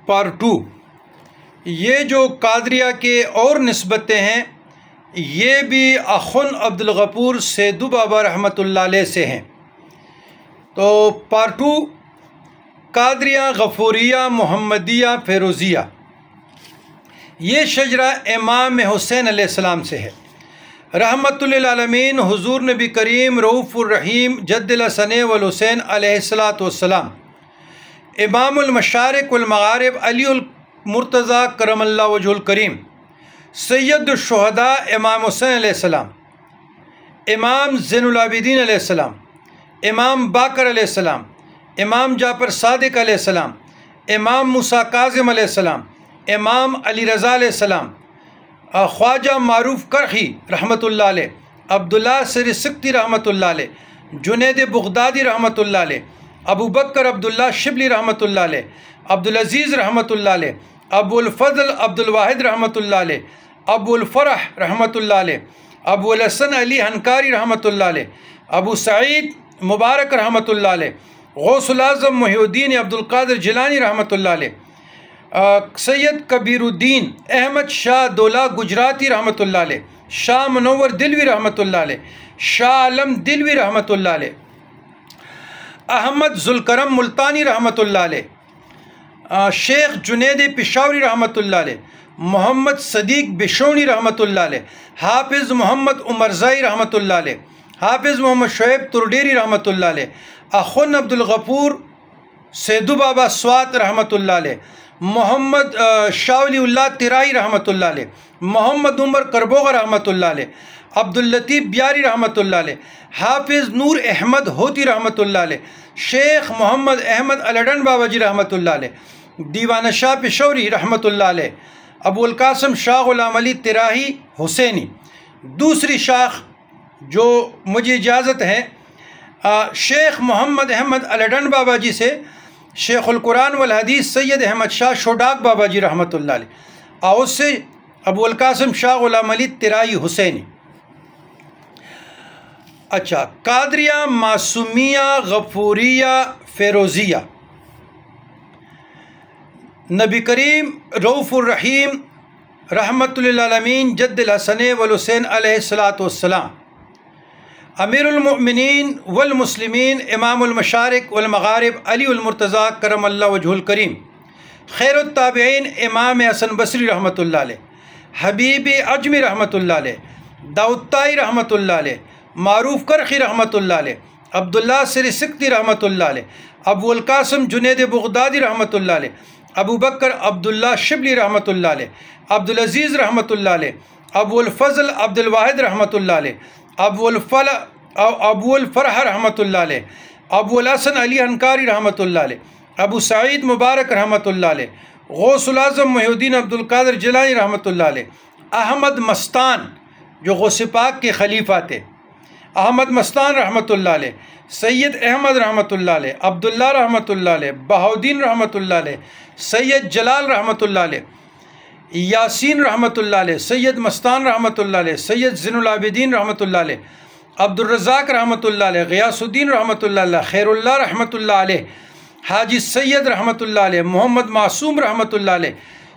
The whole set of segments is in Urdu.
پارٹ 2۔ یہ جو قادریہ کے اور نسبتیں ہیں یہ بھی اخن عبدالغفور سیدو بابا رحمۃ اللہ علیہ سے ہیں۔ تو پارٹ 2 قادریہ غفوریہ محمدیہ فیروزیہ، یہ شجرہ امام حسین علیہ السلام سے ہے۔ رحمت للعالمین حضور نبی کریم رؤوف الرحیم جد الحسن والحسین علیہ السلام، امام المشارق والمغارب علی المرتضیٰ کرم اللہ وجہ الکریم، سید الشہداء امام حسین علیہ السلام، امام زین العابدین علیہ السلام، امام باقر علیہ السلام، امام جعفر صادق علیہ السلام، امام موسیٰ کاظم علیہ السلام، امام علی رضا علیہ السلام، خواجہ معروف کرخی رحمۃ اللہ علیہ، عبداللہ سر سکتی رحمۃ اللہ علیہ، جنید بغدادی رحمۃ اللہ علیہ، ابو بکر عبداللہ شبلی رحمۃ اللہ علیہ، عبدالعزیز رحمۃ اللہ علیہ، ابو الفضل عبدالواحد رحمۃ اللہ علیہ، ابو الفرح رحمۃ اللہ علیہ، ابو الحسن علی ہنکاری رحمۃ اللہ علیہ، ابو سعید مبارک رحمۃ اللہ علیہ، غوث العظم محی الدین عبدالقادر جیلانی رحمۃ اللہ علیہ، سید کبیر الدین احمد شاہ دولہ گجراتی رحمۃ اللہ علیہ، شاہ منور دلوی رحمۃ اللہ علیہ، شاہ عالم دلوی رحمۃ اللہ علیہ، احمد ذوالکرم ملتانی رحمۃ اللہ علیہ، شیخ جنید پشاوری رحمۃ اللہ علیہ، محمد صدیق بشونی رحمۃ اللہ علیہ، حافظ محمد عمرزائی رحمۃ اللہ علیہ، حافظ محمد شعیب ترڈیری رحمۃ اللہ علیہ، اخن عبدالغفور سیدو بابا سوات رحمۃ اللہ علیہ، محمد شاہ ولی اللہ ترائی رحمۃ اللہ علیہ، محمد عمر کربوغ رحمۃ اللہ علیہ، عبداللطیف بیاری رحمۃ اللہ علیہ، حافظ نور احمد ہوتی رحمۃ اللہ علیہ، شیخ محمد احمد الڈن بابا جی رحمۃ اللہ علیہ، دیوانہ شاہ پشوری رحمۃ اللہ علیہ، ابو القاسم شاہ غلام علی تراہی حسینی۔ دوسری شاخ جو مجھے اجازت ہے شیخ محمد احمد الڈن بابا جی سے شیخ القرآن والحدیث سید احمد شاہ شوڈاک بابا جی رحمۃ اللہ علیہ، اور اس سے ابو القاسم شاہ غلام علی ترائی حسینی۔ اچھا، قادریہ معصومیہ غفوریہ فیروزیہ، نبی کریم رؤوف الرحیم رحمت للعالمین جد الحسن والحسین علیہ السلام، امیر المؤمنین والمسلمین امام المشارق والمغارب علی المرتضیٰ کرم اللہ وجہ الکریم، خیر التابعین امام حسن بصری رحمۃ اللہ علیہ، حبیب عجمی رحمۃ اللہ علیہ، داؤد طائی رحمۃ اللہ علیہ، معروف کرخی رحمۃ اللہ علیہ، عبداللہ سر سکتی رحمۃ اللہ علیہ، ابو القاسم جنید بغدادی رحمۃ اللہ علیہ، ابو بکر عبداللہ شبلی رحمۃ اللہ علیہ، عبدالعزیز رحمۃ اللہ علیہ، ابو الفضل عبدالواحد رحمۃ اللہ علیہ، ابو الفرح رحمۃ اللہ علیہ، ابو الحسن علی ہنکاری رحمۃ اللہ علیہ، ابو سعید مبارک رحمۃ اللہ علیہ، غوث العظم محی الدین عبدالقادر جیلانی رحمۃ اللہ علیہ، احمد مستان جو غوث پاک کے خلیفہ تھے، احمد مستان رحمۃ اللہ علیہ، سید احمد رحمۃ اللہ علیہ، عبداللہ رحمۃ اللہ علیہ، بہاؤدین رحمۃ اللہ علیہ، سید جلال رحمۃ اللہ علیہ، یاسین رحمۃ اللہ علیہ، سید مستان رحمۃ اللہ علیہ، سید زین العابدین رحمۃ اللہ علیہ، عبدالرزاق رحمۃ اللہ علیہ، غیاث الدین رحمۃ اللہ علیہ، خیر اللہ رحمۃ اللہ علیہ، حاجی سید رحمۃ اللہ علیہ، محمد معصوم رحمۃ اللہ علیہ،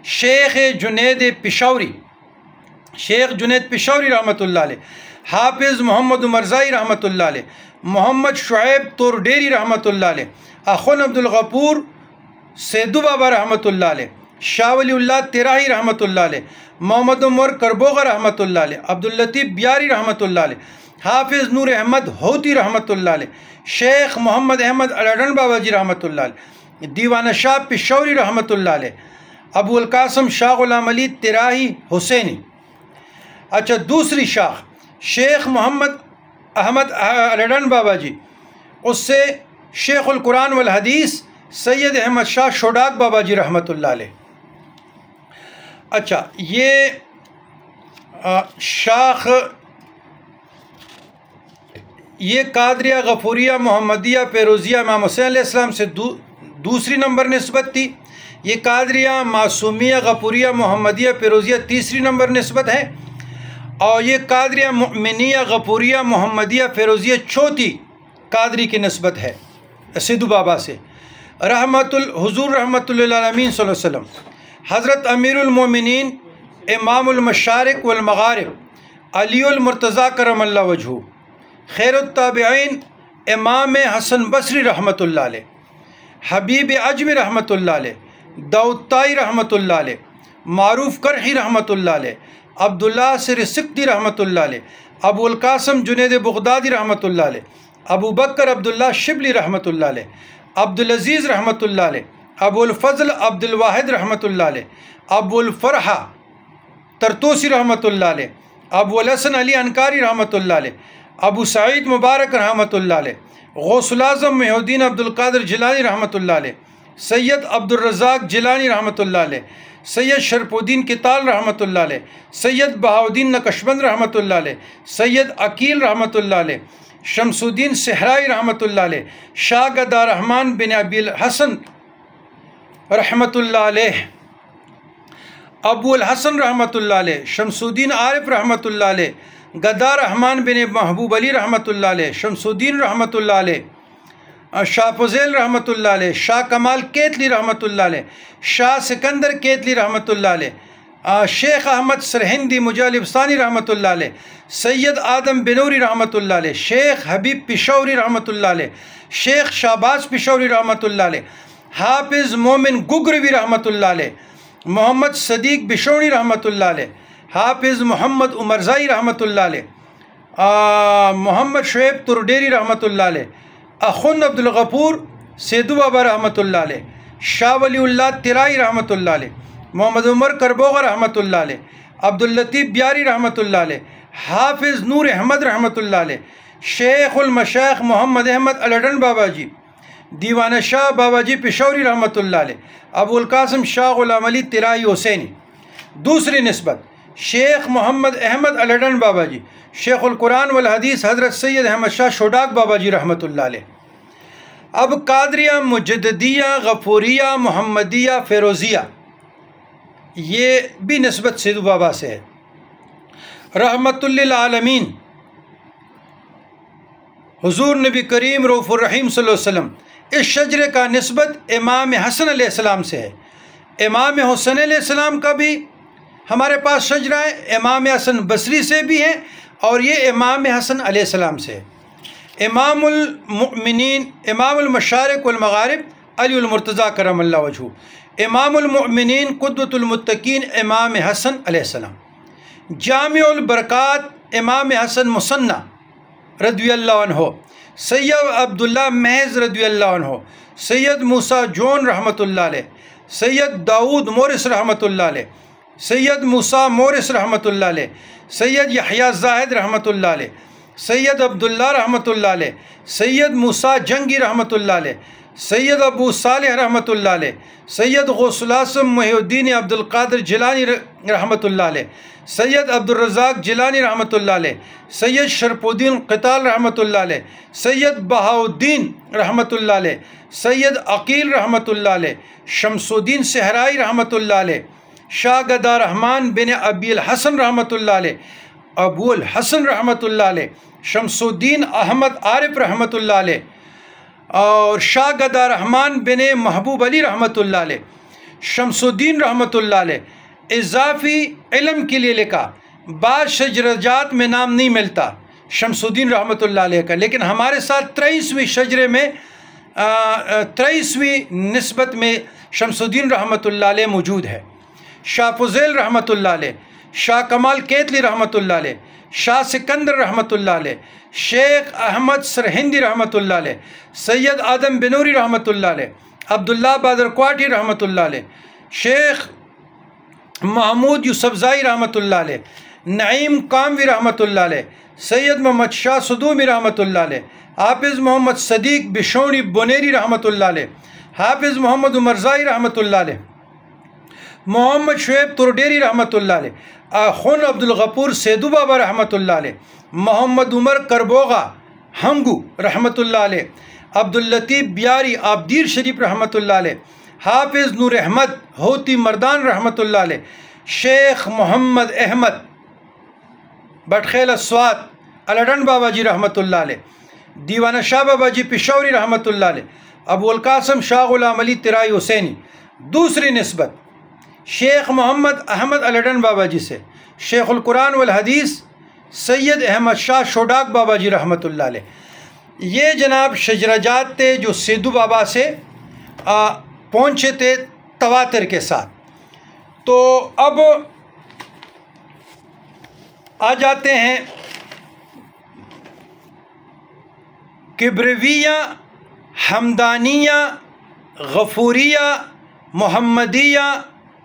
شیخ جنید پشاوری رحمۃ اللہ علیہ، حافظ محمد عمرزائی رحمۃ اللہ علیہ، محمد شعیب ترڈیری رحمۃ اللہ علیہ، اخن عبدالغفور سیدو بابا رحمۃ اللہ علیہ، شاہ ولی اللہ تراہی رحمۃ اللہ علیہ، محمد عمر کربوغ رحمۃ اللہ علیہ، عبداللطیف بیاری رحمۃ اللہ علیہ، حافظ نور احمد ہوتی رحمۃ اللہ علیہ، شیخ محمد احمد الڈن بابا جی رحمۃ اللہ علیہ، دیوانہ شاہ پشوری رحمۃ اللہ علیہ، ابو القاسم شاہ غلام علی تراہی حسینی۔ اچھا، دوسری شاخ شیخ محمد احمد الڈن بابا جی، اس سے شیخ القرآن والحدیث سید احمد شاہ شوڈاک بابا جی رحمۃ اللہ علیہ۔ اچھا، یہ شاخ یہ قادریہ غفوریہ محمدیہ فیروزیہ امام حسین علیہ السلام سے دوسری نمبر نسبت تھی۔ یہ قادریہ معصومیہ غفوریہ محمدیہ فیروزیہ تیسری نمبر نسبت ہے، اور یہ قادریہ مؤمنیہ غفوریہ محمدیہ فیروزیہ چوتھی قادری کی نسبت ہے سیدو بابا سے۔ حضور رحمۃ للعالمین صلی اللہ علیہ وسلم، حضرت امیر المومنین امام المشارق والمغارب علی المرتضیٰ کرم اللہ وجہہ، خیر التابعین امام حسن بصری رحمۃ اللہ علیہ، حبیب عجمی رحمۃ اللہ علیہ، داؤد طائی رحمۃ اللہ علیہ، معروف کرحی رحمۃ اللہ علیہ، عبداللہ سر سکتی رحمۃ اللہ علیہ، ابو القاسم جنید بغدادی رحمۃ اللہ علیہ، ابو بکر عبداللہ شبلی رحمۃ اللہ علیہ، عبدالعزیز رحمۃ اللہ علیہ، ابو الفضل عبد الواحد رحمۃ اللہ علیہ، ابو الفرحہ ترتوسی رحمۃ اللہ علیہ، ابو الحسن علی انکاری رحمۃ اللہ علیہ، ابو سعید مبارک رحمۃ اللہ علیہ، غوث الاعظم محی الدین عبد القادر جیلانی رحمۃ اللہ علیہ، سید عبد الرزاق جیلانی رحمۃ اللہ علیہ، سید شرف الدین کتال رحمۃ اللہ علیہ، سید بہاؤدین نقشبند رحمۃ اللہ علیہ، سید عقیل رحمۃ اللہ علیہ، شمس الدین صحرائی رحمۃ اللہ علیہ، شاہ گدا رحمان بن ابی الحسن رحمۃ اللہ علیہ، ابو الحسن رحمۃ اللہ علیہ، شمس الدین عارف رحمۃ اللہ علیہ، گدا رحمان بن محبوب علی رحمۃ اللہ علیہ، شمس الدین رحمۃ اللہ علیہ، شاہ فضیل رحمۃ اللہ علیہ، شاہ کمال کیتلی رحمۃ اللہ علیہ، شاہ سکندر کیتلی رحمۃ اللہ علیہ، شیخ احمد سرہندی مجالب ثانی رحمۃ اللہ علیہ، سید آدم بنوری رحمۃ اللہ علیہ، شیخ حبیب پشوری رحمۃ اللہ علیہ، شیخ شہباز پشوری رحمۃ اللہ علیہ، حافظ مومن گگروی رحمۃ اللہ علیہ، محمد صدیق بشونی رحمۃ اللہ علیہ، حافظ محمد عمرزائی رحمۃ اللہ علیہ، محمد شعیب ترڈیری رحمۃ اللہ علیہ، اخن عبد الغفور سیدو بابا رحمۃ اللہ علیہ، شاہ ولی اللہ ترائی رحمۃ اللہ علیہ، محمد عمر کربوغ رحمۃ اللہ علیہ، عبداللطیف بیاری رحمۃ اللہ علیہ، حافظ نور احمد رحمۃ اللہ علیہ، شیخ المشائخ محمد احمد الڈن بابا جی، دیوانہ شاہ بابا جی پشوری رحمۃ اللہ علیہ، ابو القاسم شاہ غلام علی ترائی حسینی۔ دوسری نسبت شیخ محمد احمد الڈن بابا جی، شیخ القرآن والحدیث حضرت سید احمد شاہ شوڈاک بابا جی رحمۃ اللہ علیہ۔ اب قادریہ، مجددیہ، غفوریہ، محمدیہ، فیروزیہ، یہ بھی نسبت سیدو بابا سے ہے۔ رحمت للعالمین حضور نبی کریم رؤوف الرحیم صلی اللہ علیہ وسلم، اس شجرے کا نسبت امام حسن علیہ السلام سے ہے۔ امام حسن علیہ السلام کا بھی ہمارے پاس شجرہ ہے، امام حسن بصری سے بھی ہے، اور یہ امام حسن علیہ السلام سے ہے۔ امام المؤمنین امام المشارق والمغارب علی المرتضیٰ کرم اللہ وجہہ، امام المؤمنین قدوۃ المتقین امام حسن علیہ السلام۔ جامع البرکات امام حسن مثنیٰ رضی اللہ عنہ، سید عبداللہ محض رضی اللہ عنہ، سید موسیٰ جون رحمۃ اللہ علیہ، سید داؤد مورس رحمۃ اللہ علیہ، سید موسیٰ مورس رحمۃ اللہ علیہ، سید یحییٰ زاہد رحمۃ اللہ علیہ، سید عبداللہ رحمۃ اللہ علیہ، سید موسیٰ جنگی رحمۃ اللہ علیہ، سید ابو صالح رحمۃ اللہ علیہ، سید غوث الاعظم محی الدین عبد القادر جیلانی رحمۃ اللہ علیہ، سید عبد الرزاق جیلانی رحمۃ اللہ علیہ، سید شرف الدین قتال رحمۃ اللہ علیہ، سید بہاؤدین رحمۃ اللہ علیہ، سید عقیل رحمۃ اللہ علیہ، شمس الدین صحرائی رحمۃ اللہ علیہ، شاہ گدا رحمان بن ابی الحسن رحمۃ اللہ علیہ، ابو الحسن رحمۃ اللہ علیہ، شمس الدین احمد عارف رحمۃ اللہ علیہ، اور شاہ گدا رحمان بن محبوب علی رحمۃ اللہ علیہ۔ شمس الدین رحمۃ اللہ علیہ اضافی علم کے لیے لکھا، بعض شجرجات میں نام نہیں ملتا شمس الدین رحمۃ اللہ علیہ کا، لیکن ہمارے ساتھ 23ویں شجرے میں 23ویں نسبت میں شمس الدین رحمۃ اللہ علیہ موجود ہے۔ شاہ فضیل رحمۃ اللہ علیہ، شاہ کمال کیتلی رحمۃ اللہ علیہ، شاہ سکندر رحمۃ اللہ علیہ، شیخ احمد سرہندی رحمۃ اللہ علیہ، سید آدم بنوری رحمۃ اللہ علیہ، عبداللہ بادر کوٹھی رحمۃ اللہ علیہ، شیخ محمود یوسفزائی رحمۃ اللہ علیہ، نعیم کاموی رحمۃ اللہ علیہ، سید محمد شاہ صدومی رحمۃ اللہ علیہ، حافظ محمد صدیق بشونی بنیری رحمۃ اللہ علیہ، حافظ محمد عمرزائی رحمۃ اللہ علیہ، محمد شعیب ترڈیری رحمۃ اللہ علیہ، خن عبد الغفور سیدو بابا رحمۃ اللہ علیہ، محمد عمر کربوغا ہنگو رحمۃ اللہ علیہ، عبداللطیف بیاری آبدیر شریف رحمۃ اللہ علیہ، حافظ نور احمد ہوتی مردان رحمۃ اللہ علیہ، شیخ محمد احمد بٹخیل اسوات الڈن بابا جی رحمۃ اللہ علیہ، دیوانہ شاہ بابا جی پشوری رحمۃ اللہ علیہ، ابو القاسم شاہ غلام علی طرائی حسینی۔ دوسری نسبت شیخ محمد احمد الڈن بابا جی سے، شیخ القرآن والحدیث سید احمد شاہ شوڈاک بابا جی رحمۃ اللہ علیہ۔ یہ جناب شجرجات تھے جو سیدھو بابا سے پہنچے تھے تواتر کے ساتھ۔ تو اب آ جاتے ہیں کبرویہ، حمدانیہ، غفوریہ، محمدیہ،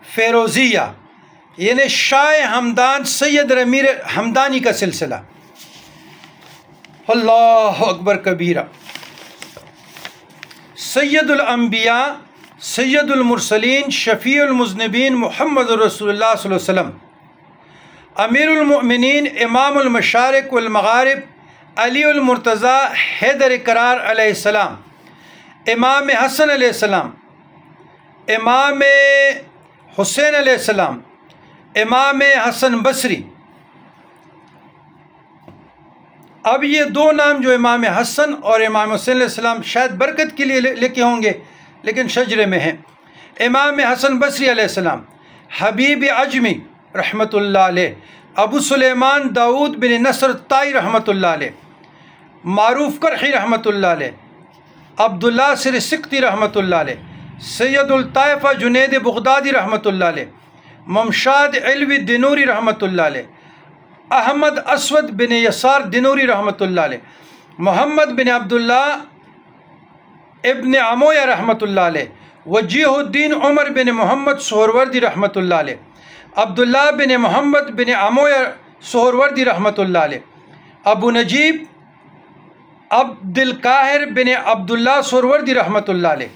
فیروزیہ، یعنی شاہ حمدان سید امیر حمدانی کا سلسلہ۔ اللہ اکبر کبیرہ۔ سید الانبیاء، سید المرسلین، شفیع المذنبین، محمد رسول اللہ صلی اللہ علیہ وسلم، امیر المؤمنین، امام المشارق والمغارب، علی المرتضیٰ حیدر کرار علیہ السلام، امام حسن علیہ السلام، امام حسین علیہ السلام، امام حسن بصری۔ اب یہ دو نام جو امام حسن اور امام حسین علیہ السلام شاید برکت کے لیے لکھے ہوں گے لیکن شجرے میں ہیں۔ امام حسن بصری علیہ السلام، حبیب عجمی رحمۃ اللہ علیہ، ابو سلیمان داؤد بن نصر طائی رحمۃ اللہ علیہ، معروف کرحی رحمۃ اللہ علیہ، عبداللہ سر سکتی رحمۃ اللہ علیہ، سید الطائفہ جنید بغدادی رحمۃ اللہ علیہ، ممشاد علوی دنوری رحمۃ اللہ علیہ، احمد اسود بن یسار دنوری رحمۃ اللہ علیہ، محمد بن عبداللہ ابن عمویہ رحمۃ اللہ علیہ، وجیہ الدین عمر بن محمد سہروردی رحمۃ اللہ علیہ، عبداللہ بن محمد بن عمویہ سہروردی رحمۃ اللہ علیہ، ابو نجیب عبد القاہر بن عبداللہ سہروردی رحمۃ اللہ علیہ،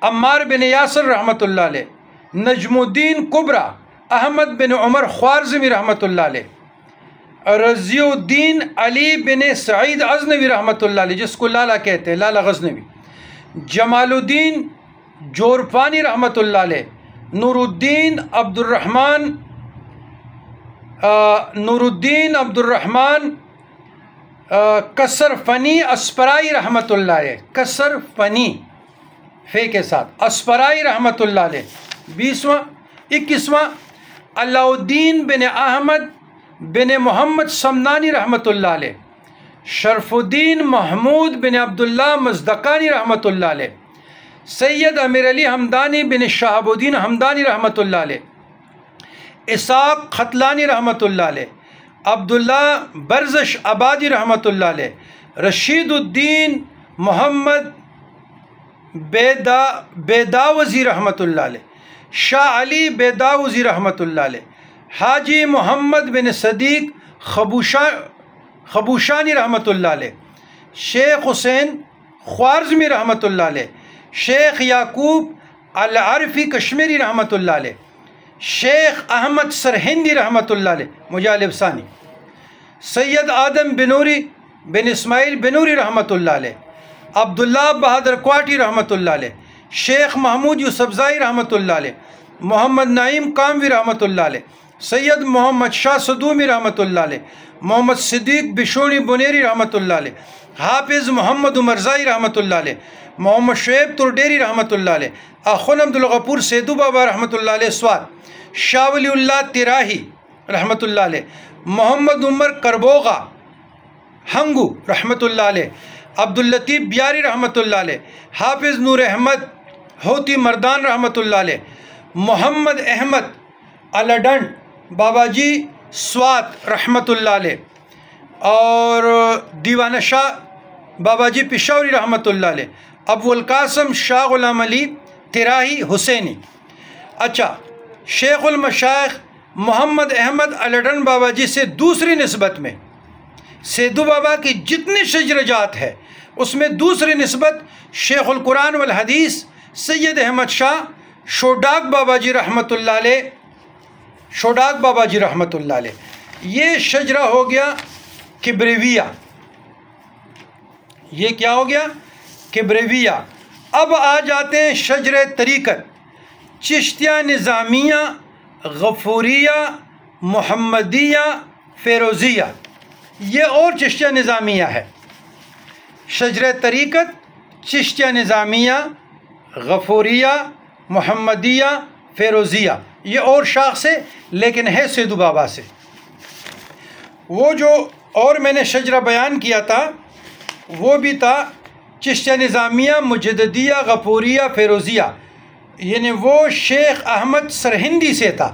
عمار بن یاسر رحمۃ اللہ علیہ، نجم الدین کبرا احمد بن عمر خوارزمی رحمۃ اللہ علیہ، رضی الدین علی بن سعید غزنوی رحمۃ اللہ علیہ، جس کو لالا کہتے ہیں، لالا غزنوی، جمال الدین جورپانی رحمۃ اللہ علیہ، نور الدین عبد الرحمن کسر فنی اسپرائی رحمۃ اللہ علیہ، کسر فنی فے کے ساتھ، اسپرائی رحمۃ اللہ علیہ۔ 21واں علاء الدین بن احمد بن محمد سمنانی رحمۃ اللہ علیہ، شرف الدین محمود بن عبداللہ مزدقانی رحمۃ اللہ علیہ، سید امیر علی حمدانی بن شہاب الدین حمدانی رحمۃ اللہ علیہ، اسحاق ختلانی رحمۃ اللہ علیہ، عبداللہ برزش آبادی رحمۃ اللہ علیہ، رشید الدین محمد بیداوزی رحمۃ اللہ علیہ، شاہ علی بیداوزی رحمۃ اللہ علیہ، حاجی محمد بن صدیق خبوشانی رحمۃ اللہ علیہ، شیخ حسین خوارزمی رحمۃ اللہ علیہ، شیخ یعقوب العرفی کشمیری رحمۃ اللہ علیہ، شیخ احمد سرہندی رحمۃ اللہ علیہ مجالب ثانی، سید آدم بنوری بن اسماعیل بنوری رحمۃ اللہ علیہ، عبداللہ بہادر کوٹی رحمۃ اللہ علیہ، شیخ محمود یوسفزائی رحمۃ اللہ علیہ، محمد نعیم کاموی رحمۃ اللہ علیہ، سید محمد شاہ صدومی رحمۃ اللہ علیہ، محمد صدیق بشونی بنیری رحمۃ اللہ علیہ، حافظ محمد عمرزائی رحمۃ اللہ علیہ، محمد شعیب تردیری رحمۃ اللہ علیہ، اخن عبدالغفور سیدھو بابا رحمۃ اللہ علیہ سوات، شاہ ولی اللہ تراہی رحمۃ اللہ علیہ، محمد عمر کربوغا ہنگو رحمۃ اللہ علیہ، عبداللطیف بیاری رحمۃ اللہ علیہ، حافظ نور احمد ہوتی مردان رحمۃ اللہ علیہ، محمد احمد الڈن بابا جی سوات رحمۃ اللہ علیہ، اور دیوانہ شاہ بابا جی پشاوری رحمۃ اللہ علیہ، ابو القاسم شاہ غلام علی طرائی حسینی۔ اچھا، شیخ المشائخ محمد احمد الڈن بابا جی سے دوسری نسبت میں سیدھو بابا کی جتنی شجرجات ہے اس میں دوسری نسبت شیخ القرآن والحدیث سید احمد شاہ شوڈاک بابا جی رحمۃ اللہ علیہ، شوڈاک بابا جی رحمۃ اللہ علیہ۔ یہ شجرہ ہو گیا کبرویہ، یہ کیا ہو گیا؟ کبرویہ۔ اب آ جاتے ہیں شجر طریقت، چشتیہ نظامیہ، غفوریہ، محمدیہ، فیروزیہ، یہ اور چشتیہ نظامیہ ہے۔ شجر طریقت، چشتیہ نظامیہ، غفوریہ، محمدیہ، فیروزیہ، یہ اور شاخ سے لیکن ہے سیدو بابا سے۔ وہ جو اور میں نے شجرہ بیان کیا تھا وہ بھی تھا چشتیہ نظامیہ، مجددیہ، غفوریہ، فیروزیہ، یعنی وہ شیخ احمد سرہندی سے تھا۔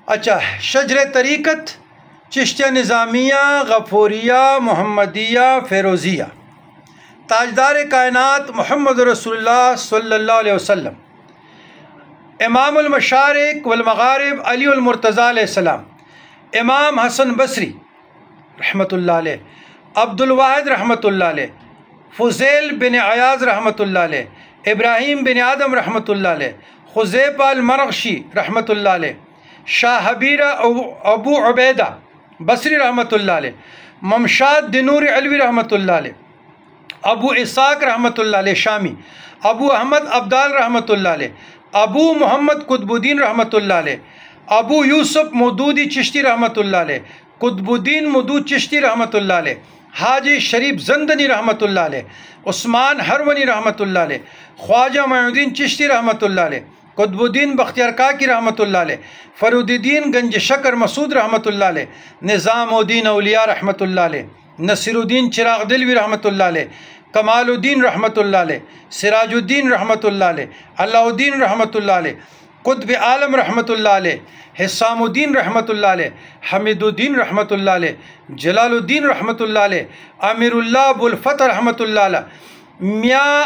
اچھا، شجر طریقت چشتیہ نظامیہ، غفوریہ، محمدیہ، فیروزیہ، تاجدار کائنات محمد رسول اللہ صلی اللہ علیہ وسلم، امام المشارق والمغارب علی المرتضیٰ علیہ السلام، امام حسن بصری رحمۃ اللہ علیہ، عبد الواحد رحمۃ اللہ علیہ، فضیل بن عیاض رحمۃ اللہ علیہ، ابراہیم بن آدم رحمۃ اللہ علیہ، خزیفہ المرغشی رحمۃ اللہ علیہ، شاہ حبیرہ ابو عبیدہ بصری رحمۃ اللہ علیہ، ممشاد دنور علوی رحمۃ اللہ علیہ، ابو اسحاق رحمۃ اللہ علیہ شامی، ابو احمد عبدال رحمۃ اللہ علیہ، ابو محمد قطب الدین رحمۃ اللہ علیہ، ابو یوسف مودودی چشتی رحمۃ اللہ علیہ، قطب الدین مودود چشتی رحمۃ اللہ علیہ، حاجی شریف زندنی رحمۃ اللہ علیہ، عثمان ہرونی رحمۃ اللہ علیہ، خواجہ معین الدین چشتی رحمۃ اللہ علیہ، قطب الدین بختیار کاکی رحمۃ اللہ علیہ، فرود الدین گنج شکر مسعود رحمۃ اللہ علیہ، نظام الدین اولیاء رحمۃ اللہ علیہ، نصیر الدین چراغ دلوی رحمۃ اللہ علیہ، کمال الدین رحمۃ اللہ علیہ، سراج الدین رحمۃ اللہ علیہ، علاء الدین رحمۃ اللہ علیہ، قطب عالم رحمۃ اللہ علیہ، حسام الدین رحمۃ اللہ علیہ، حمید الدین رحمۃ اللہ علیہ، جلال الدین رحمۃ اللہ علیہ، امیر اللہ ابو الفتح رحمۃ اللہ علیہ، میاں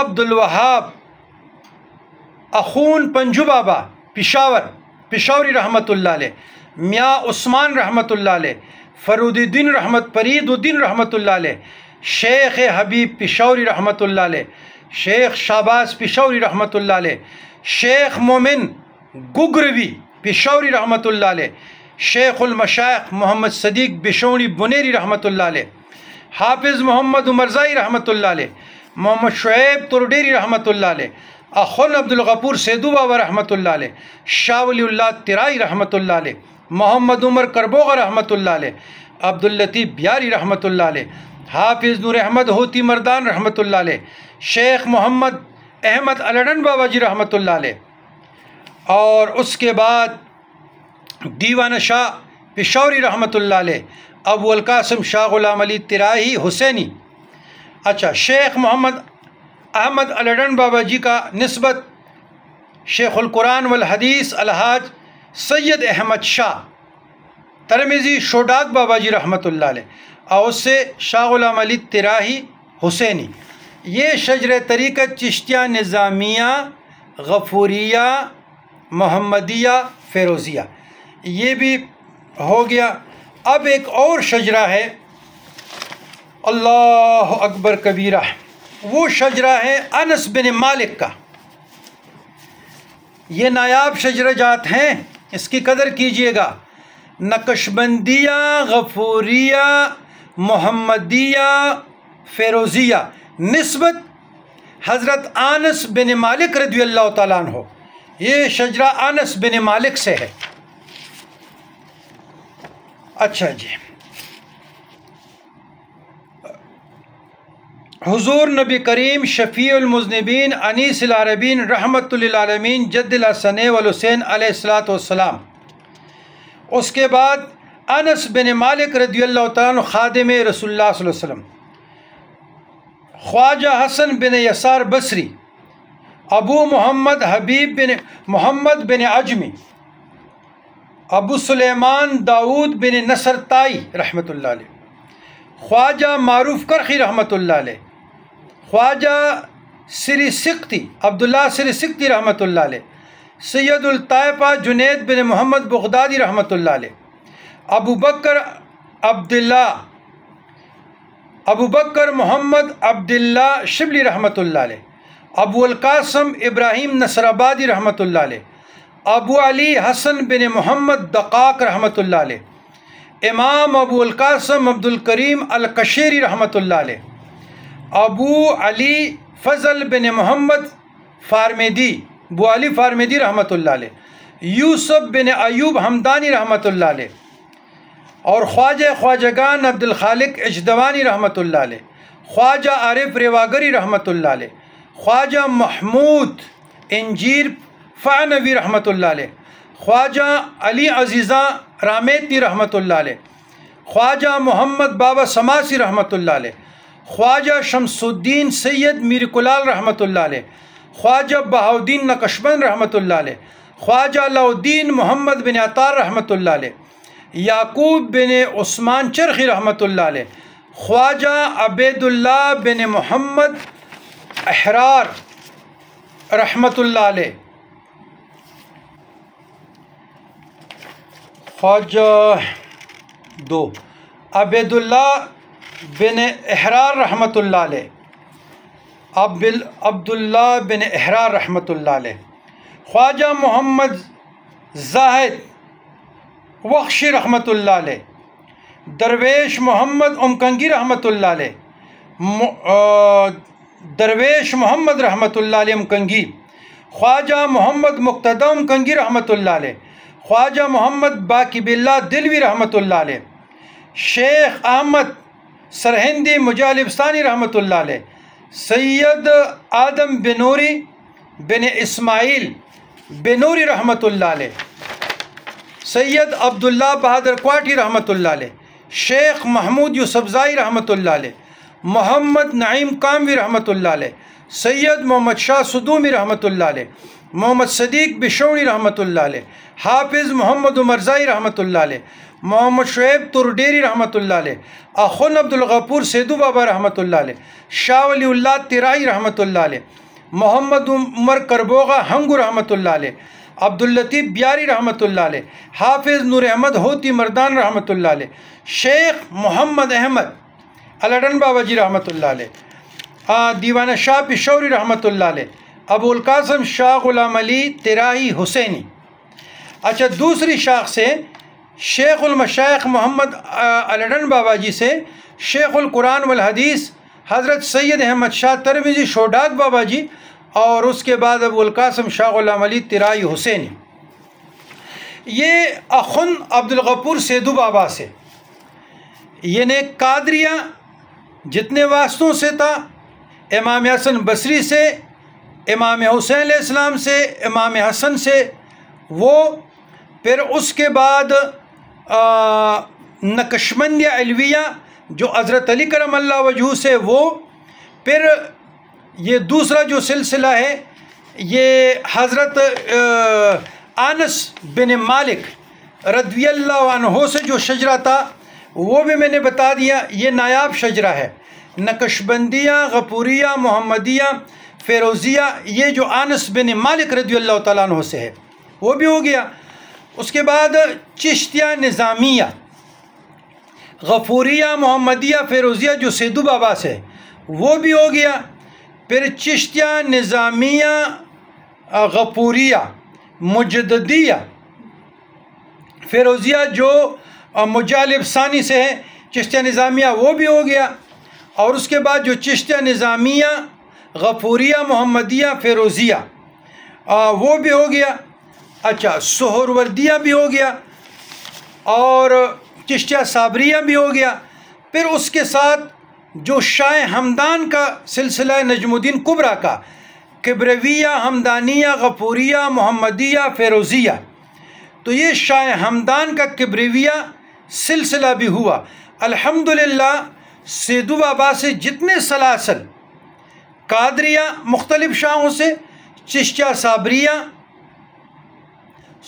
عبد الوہاب اخون پنجو بابا پشاوری رحمۃ اللہ علیہ، میاں عثمان رحمۃ اللہ علیہ، فرود الدین فرید الدین رحمۃ اللہ علیہ، شیخ حبیب پشاوری رحمۃ اللہ علیہ، شیخ شہباز پشاوری رحمۃ اللہ علیہ، شیخ مومن گگروی پشاوری رحمۃ اللہ علیہ، شیخ المشائخ محمد صدیق بشونی بنیری رحمۃ اللہ علیہ، حافظ محمد عمرزائی رحمۃ اللہ علیہ، محمد شعیب ترڈیری رحمۃ اللہ علیہ، اخن عبد الغفور سیدو بابا رحمۃ اللہ علیہ، شاہ ولی اللہ ترائی رحمۃ اللہ علیہ، محمد عمر کربوغ رحمۃ اللہ علیہ، عبد اللطیف بیاری رحمۃ اللہ علیہ، حافظ نور احمد ہوتی مردان رحمۃ اللہ علیہ، شیخ محمد احمد الڈن بابا جی رحمۃ اللہ علیہ، اور اس کے بعد دیوان شاہ پشاوری رحمۃ اللہ علیہ، ابو القاسم شاہ غلام علی ترائی حسینی۔ اچھا، شیخ محمد احمد الڈن بابا جی کا نسبت شیخ القرآن والحدیث الحاج سید احمد شاہ ترمذی شوڈاک بابا جی رحمۃ اللہ علیہ، اور اس سے شاہ غلام علی ترائی حسینی۔ یہ شجر طریقت چشتیہ نظامیہ، غفوریہ، محمدیہ، فیروزیہ یہ بھی ہو گیا۔ اب ایک اور شجرہ ہے، اللہ اکبر کبیرہ، وہ شجرہ ہے انس بن مالک کا۔ یہ نایاب شجرہ جات ہیں، اس کی قدر کیجئے گا۔ نقشبندیہ، غفوریہ، محمدیہ، فیروزیہ، نسبت حضرت انس بن مالک رضی اللہ تعالیٰ عنہ۔ یہ شجرہ انس بن مالک سے ہے۔ اچھا جی، حضور نبی کریم شفیع المذنبین انیس العربین رحمت للعالمین جد الحسن والحسین علیہ الصلاۃ والسلام۔ اس کے بعد انس بن مالک رضی اللہ تعالیٰ عنہ خادم رسول اللہ صلی اللہ علیہ وسلم، خواجہ حسن بن یسار بصری، ابو محمد حبیب بن محمد بن عجمی، ابو سلیمان داود بن نصر تائی رحمۃ اللہ علیہ، خواجہ معروف کرخی رحمۃ اللہ علیہ، خواجہ سری سکتی عبداللہ سری سکتی رحمۃ اللہ علیہ، سید الطائفہ جنید بن محمد بغدادی رحمۃ اللہ علیہ، ابو بکر محمد عبداللہ شبلی رحمۃ اللہ علیہ، ابو القاسم ابراہیم نصر آبادی رحمۃ اللہ علیہ، ابو علی حسن بن محمد دقاق رحمۃ اللہ علیہ، امام ابو القاسم عبد الکریم القشیری رحمۃ اللہ علیہ، ابو علی فضل بن محمد فارمیدی ابو علی فارمیدی رحمۃ اللہ علیہ، یوسف بن ایوب حمدانی رحمۃ اللہ علیہ، اور خواجگان عبد الخالق اجدوانی رحمۃ اللہ علیہ، خواجہ عارف ریواگری رحمۃ اللہ علیہ، خواجہ محمود انجیر فانوی رحمۃ اللہ علیہ، خواجہ علی عزیزاں رامیتی رحمۃ اللہ علیہ، خواجہ محمد بابا سماسی رحمۃ اللہ علیہ، خواجہ شمس الدین سید میر کلال رحمۃ اللہ علیہ، خواجہ بہاؤدین نقشبند رحمۃ اللہ علیہ، خواجہ علاؤدین محمد بن عطار رحمۃ اللہ علیہ، یعقوب بن عثمان چرخی رحمۃ اللہ علیہ، خواجہ عبید اللہ بن محمد احرار رحمۃ اللہ علیہ، خواجہ عبید اللہ بن احرار رحمۃ اللہ علیہ، عبداللہ بن احرار رحمۃ اللہ علیہ، خواجہ محمد زاہد وخشی رحمۃ اللہ علیہ، درویش محمد امکنگی رحمۃ اللہ علیہ، درویش محمد رحمۃ اللہ علیہ امکنگی، خواجہ محمد مقتدی امکنگی رحمۃ اللہ علیہ، خواجہ محمد باقی باللہ دلوی رحمۃ اللہ علیہ، شیخ احمد سرہندی مجالبستانی رحمۃ اللہ علیہ، سید آدم بنوری بن اسماعیل بنوری رحمۃ اللہ علیہ، سید عبداللہ بہادر کوٹھی رحمۃ اللہ علیہ، شیخ محمود یوسفزائی رحمۃ اللہ علیہ، محمد نعیم کاموی رحمۃ اللہ علیہ، سید محمد شاہ صدومی رحمۃ اللہ علیہ، محمد صدیق بشونی رحمۃ اللہ علیہ، حافظ محمد عمرزائی رحمۃ اللہ علیہ، محمد شعیب ترڈیری رحمۃ اللہ علیہ، اخن عبد الغفور سیدو بابا رحمۃ اللہ علیہ، شاہ ولی اللہ ترائی رحمۃ اللہ علیہ، محمد عمر کربوغا ہنگو رحمۃ اللہ علیہ، عبداللطیف بیاری رحمۃ اللہ علیہ، حافظ نور احمد ہوتی مردان رحمۃ اللہ علیہ، شیخ محمد احمد الڈن بابا جی رحمۃ اللہ علیہ، دیوانہ شاہ پشوری رحمۃ اللہ علیہ، ابو القاسم شاہ غلام علی ترائی حسینی۔ اچھا، دوسری شاخ سے شیخ المشائخ محمد الڈن بابا جی سے شیخ القرآن والحدیث حضرت سید احمد شاہ ترمذی شوڈاک بابا جی، اور اس کے بعد ابو القاسم شاہ غلام علی ترائی حسینی۔ یہ اخن عبد الغفور سیدو بابا سے، یعنی قادریہ جتنے واسطوں سے تھا، امام حسن بصری سے، امام حسین علیہ السلام سے، امام حسن سے، وہ پھر اس کے بعد نقشبندیہ علویہ جو حضرت علی کرم اللہ وجہہ سے، وہ پھر یہ دوسرا جو سلسلہ ہے یہ حضرت انس بن مالک رضی اللہ عنہ سے جو شجرہ تھا وہ بھی میں نے بتا دیا، یہ نایاب شجرہ ہے۔ نقشبندیہ، غفوریہ، محمدیہ، فیروزیہ، یہ جو انس بن مالک رضی اللہ تعالیٰ عنہ سے ہے وہ بھی ہو گیا۔ اس کے بعد چشتیہ نظامیہ، غفوریہ، محمدیہ، فیروزیہ جو سیدو بابا سے وہ بھی ہو گیا۔ پھر چشتیہ نظامیہ، غفوریہ، مجددیہ، فیروزیہ جو مجالب ثانی سے ہے، چشتیہ نظامیہ وہ بھی ہو گیا۔ اور اس کے بعد جو چشتیہ نظامیہ، غفوریہ، محمدیہ، فیروزیہ وہ بھی ہو گیا۔ اچھا، سہروردیہ بھی ہو گیا اور چشتیہ صابریہ بھی ہو گیا۔ پھر اس کے ساتھ جو شاہ ہمدان کا سلسلہ نجم الدین کبریٰ کا، کبرویہ، ہمدانیہ، غفوریہ، محمدیہ، فیروزیہ، تو یہ شاہ ہمدان کا کبرویہ سلسلہ بھی ہوا۔ الحمدللہ سیدو بابا سے جتنے سلاسل قادریہ مختلف شاہوں سے، چشتیہ صابریہ،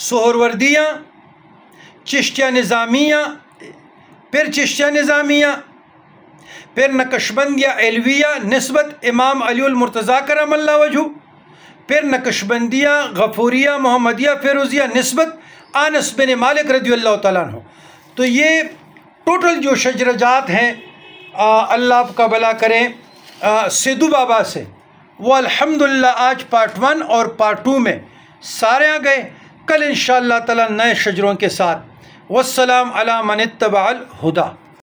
سہروردیہ، چشتیہ نظامیہ، پھر چشتیہ نظامیہ، پھر نقشبندیہ علویہ نسبت امام علی المرتضیٰ کرم اللہ وجہہ، پھر نقشبندیہ، غفوریہ، محمدیہ، فیروزیہ نسبت انس بن مالک رضی اللہ تعالیٰ عنہ۔ تو یہ ٹوٹل جو شجرجات ہیں، اللہ آپ کا بھلا کرے، سیدو بابا سے، وہ الحمدللہ آج پارٹ 1 اور پارٹ 2 میں سارے آ گئے۔ کل انشاءاللہ تعالیٰ نئے شجروں کے ساتھ۔ والسلام علی من اتبع الہدی۔